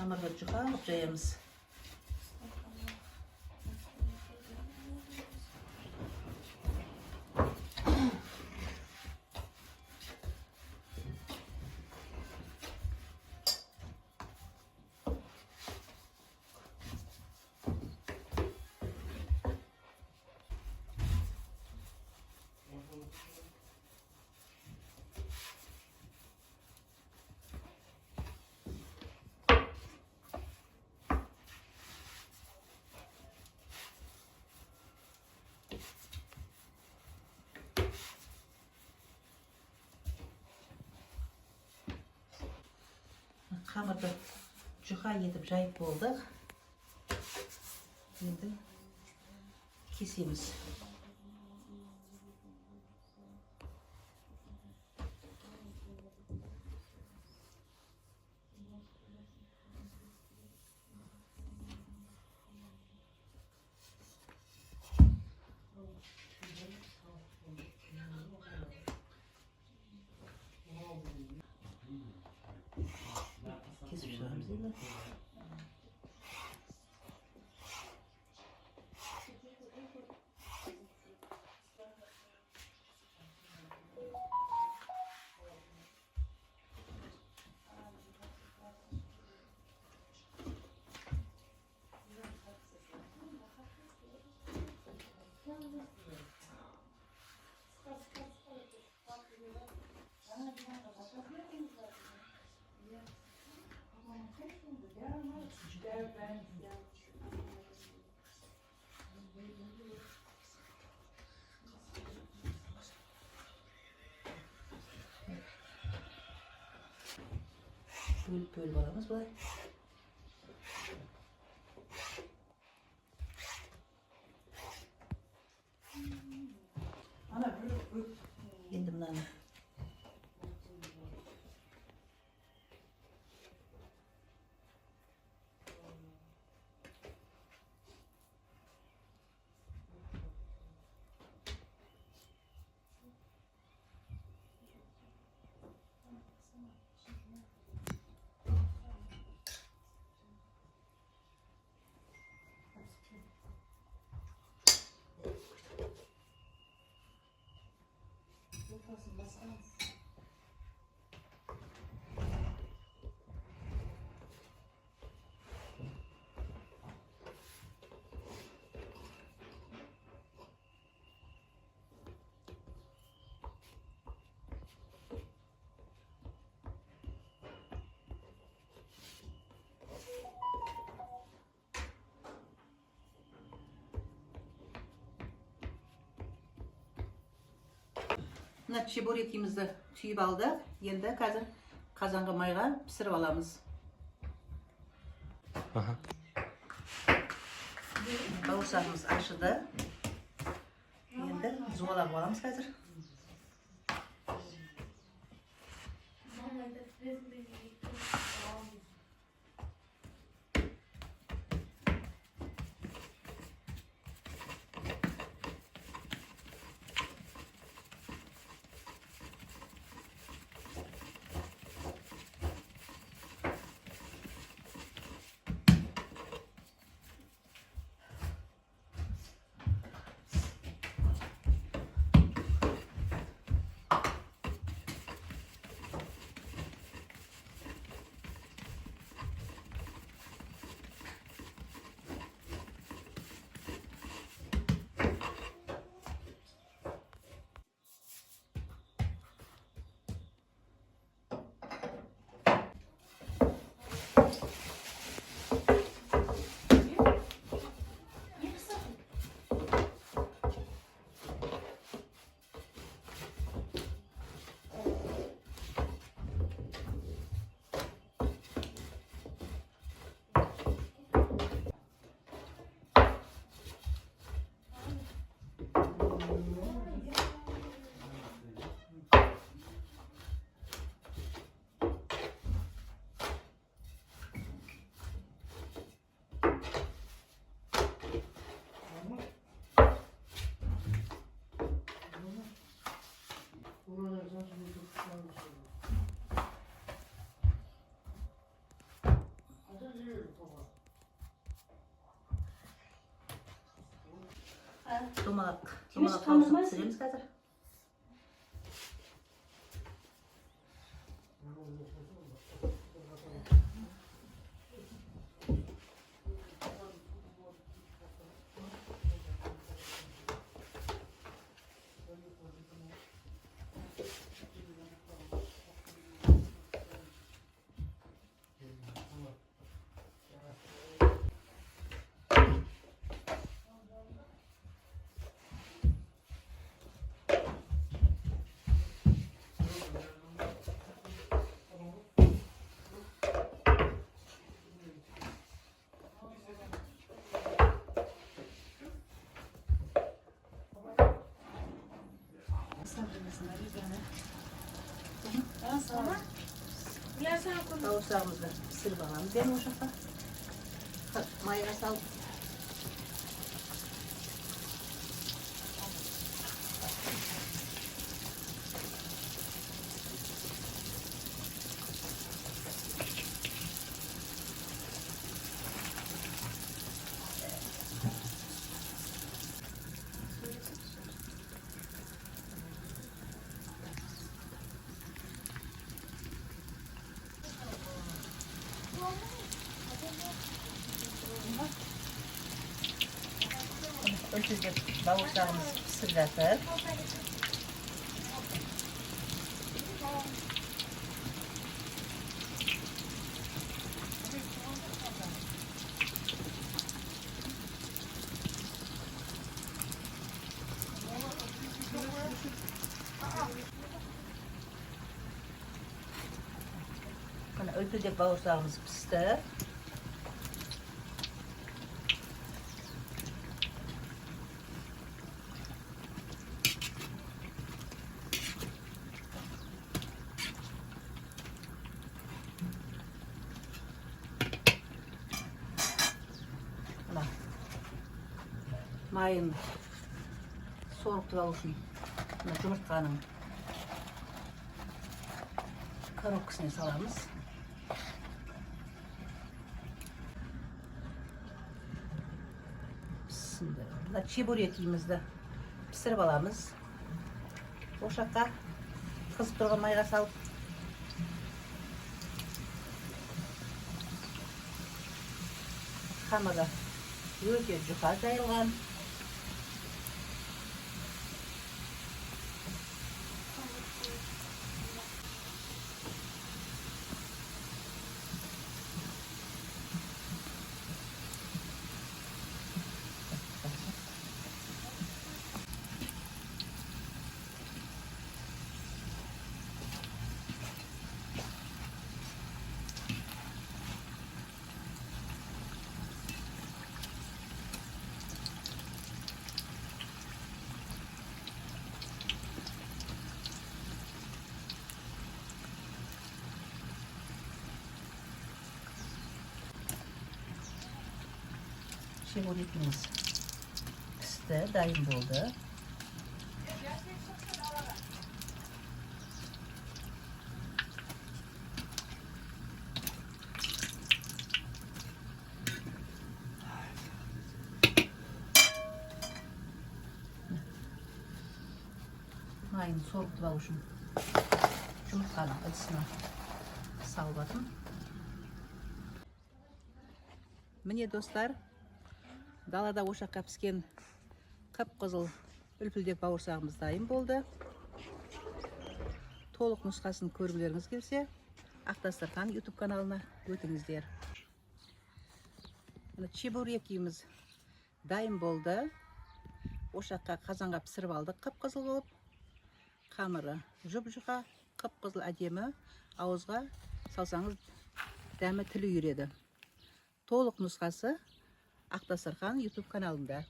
Hamurga juha qilib joyamiz. Hamurda juha etib jayib bo'ldik. Endi kesemiz. Kesip çıkarımız değil mi? Bölüp alamız var. Ana bölüp. Endi bundan. Mına çeburekimizni tüyüp aldık. Endi hozir qozonga mayga pişirib olamiz. Bavsağımız aşıdı. Endi zuvalab olamiz hozir. Домалақ Жұмыс тауысып қандырмайсың? пісіреміз қазір. Tavuslarımızı pişirip alalım. Ben uşakta mayına salып. Ölçüde tavuklarımız pişir жатыр. Mana ölçüde bavurlarımız pişti. Майын соғып алу үшін жұмыртқаның коробкасына саламыз. Чебурекімізді пісіріп аламыз. Ошаққа қызып тұрған майға салып. Қамыры өте жұқа жайылған. Çeburekimiz pişti, dayım oldu. Mayını soğuttular үшін жұмыртқаның ыдысына салып жатырмын. Міне достар, далада ошаққа піскен қып-қызыл үлпілдек бауырсағымыз дайын болды. Толық нұсқасын көргілеріңіз келсе, Ақтастырхан YouTube каналына өтіңіздер. Чебурекіміз дайын болды. Ошаққа қазанға пісіріп алдық қып-қызыл болып. Қамыры жұп-жұқа, қып-қызыл әдемі, ауызға салсаңыз дәмі тілі үйреді. Толық нұсқасы Ақтастырхан YouTube каналында.